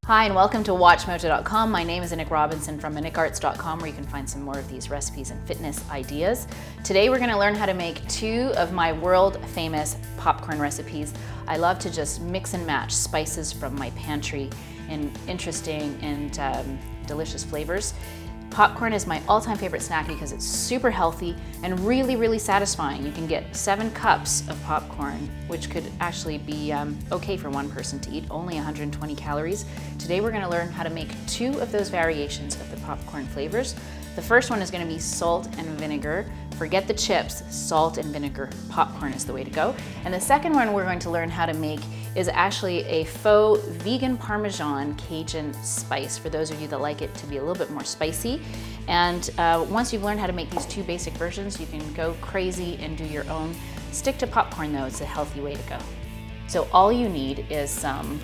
Hi and welcome to WatchMojo.com. My name is Nick Robinson from AnickArts.com, where you can find some more of these recipes and fitness ideas. Today we're going to learn how to make two of my world famous popcorn recipes. I love to just mix and match spices from my pantry in interesting and delicious flavors. Popcorn is my all-time favorite snack because it's super healthy and really satisfying. You can get 7 cups of popcorn, which could actually be okay for one person to eat, only 120 calories. Today we're going to learn how to make 2 of those variations of the popcorn flavors. The first one is going to be salt and vinegar. Forget the chips, salt and vinegar popcorn is the way to go. And the second one we're going to learn how to make is actually a faux vegan Parmesan Cajun spice, for those of you that like it to be a little bit more spicy. And once you've learned how to make these 2 basic versions, you can go crazy and do your own. Stick to popcorn though, it's a healthy way to go. So all you need is some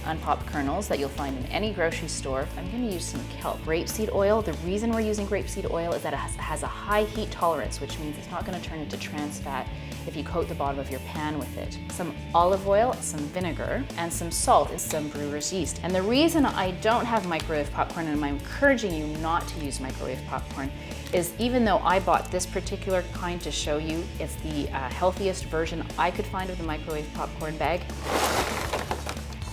unpopped kernels that you'll find in any grocery store. I'm going to use some kelp. Grapeseed oil. The reason we're using grapeseed oil is that it has a high heat tolerance, which means it's not going to turn into trans fat if you coat the bottom of your pan with it. Some olive oil, some vinegar, and some salt and some brewer's yeast. And the reason I don't have microwave popcorn, and I'm encouraging you not to use microwave popcorn, is even though I bought this particular kind to show you, it's the healthiest version I could find of the microwave popcorn bag.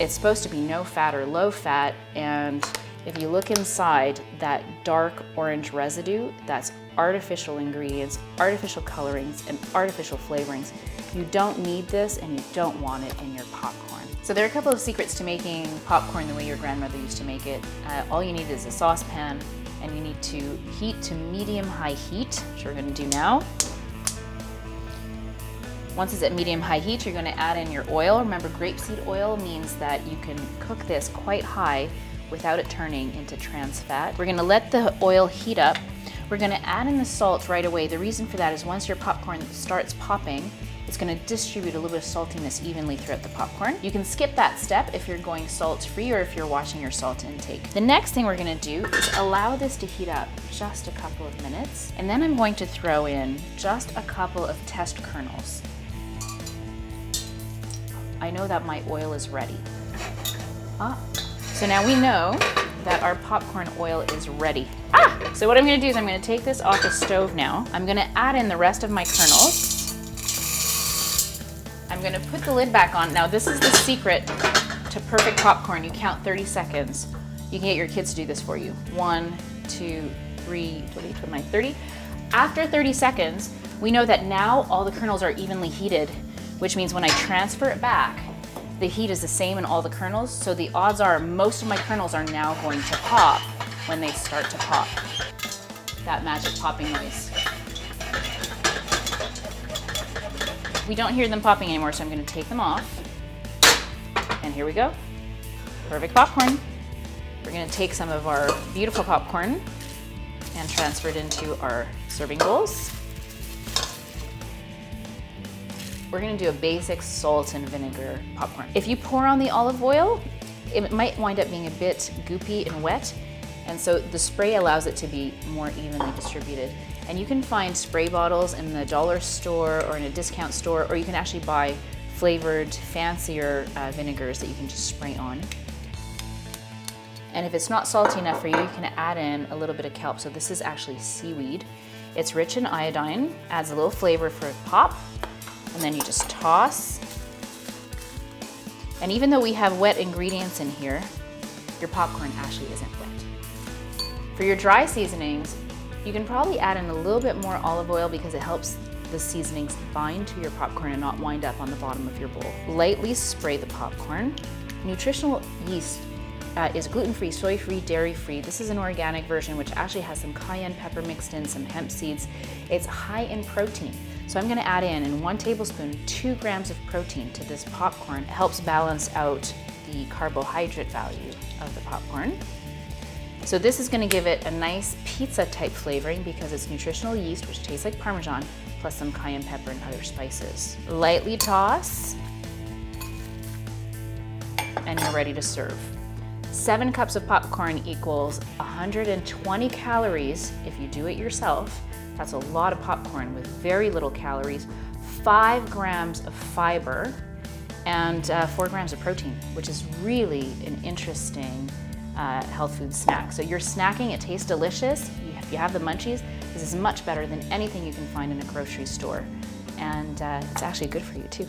It's supposed to be no fat or low fat, and if you look inside, that dark orange residue, that's artificial ingredients, artificial colorings, and artificial flavorings. You don't need this and you don't want it in your popcorn. So there are a couple of secrets to making popcorn the way your grandmother used to make it. All you need is a saucepan, and you need to heat to medium-high heat, which we're going to do now. Once it's at medium-high heat, you're going to add in your oil. Remember, grapeseed oil means that you can cook this quite high without it turning into trans fat. We're going to let the oil heat up. We're going to add in the salt right away. The reason for that is once your popcorn starts popping, it's going to distribute a little bit of saltiness evenly throughout the popcorn. You can skip that step if you're going salt-free or if you're watching your salt intake. The next thing we're going to do is allow this to heat up just a couple of minutes, and then I'm going to throw in just a couple of test kernels. I know that my oil is ready. So now we know that our popcorn oil is ready. So what I'm gonna do is I'm gonna take this off the stove now. I'm gonna add in the rest of my kernels. I'm gonna put the lid back on. Now this is the secret to perfect popcorn. You count 30 seconds. You can get your kids to do this for you. 1, 2, 3, 29, 30. After 30 seconds, we know that now all the kernels are evenly heated, which means when I transfer it back, the heat is the same in all the kernels, so the odds are most of my kernels are now going to pop when they start to pop. That magic popping noise. We don't hear them popping anymore, so I'm going to take them off. And here we go. Perfect popcorn. We're going to take some of our beautiful popcorn and transfer it into our serving bowls. We're gonna do a basic salt and vinegar popcorn. If you pour on the olive oil, it might wind up being a bit goopy and wet, and so the spray allows it to be more evenly distributed. And you can find spray bottles in the dollar store or in a discount store, or you can actually buy flavored, fancier vinegars that you can just spray on. And if it's not salty enough for you, you can add in a little bit of kelp. So this is actually seaweed. It's rich in iodine, adds a little flavor for pop. And then you just toss. And even though we have wet ingredients in here, your popcorn actually isn't wet. For your dry seasonings, you can probably add in a little bit more olive oil because it helps the seasonings bind to your popcorn and not wind up on the bottom of your bowl. Lightly spray the popcorn. Nutritional yeast is gluten-free, soy-free, dairy-free. This is an organic version which actually has some cayenne pepper mixed in, some hemp seeds. It's high in protein. So I'm gonna add in 1 tablespoon, 2 grams of protein to this popcorn. It helps balance out the carbohydrate value of the popcorn. So this is gonna give it a nice pizza type flavoring because it's nutritional yeast, which tastes like Parmesan, plus some cayenne pepper and other spices. Lightly toss, and you're ready to serve. 7 cups of popcorn equals 120 calories if you do it yourself. That's a lot of popcorn with very little calories, 5 grams of fiber, and 4 grams of protein, which is really an interesting health food snack. So you're snacking, it tastes delicious. If you have the munchies, this is much better than anything you can find in a grocery store. And it's actually good for you too.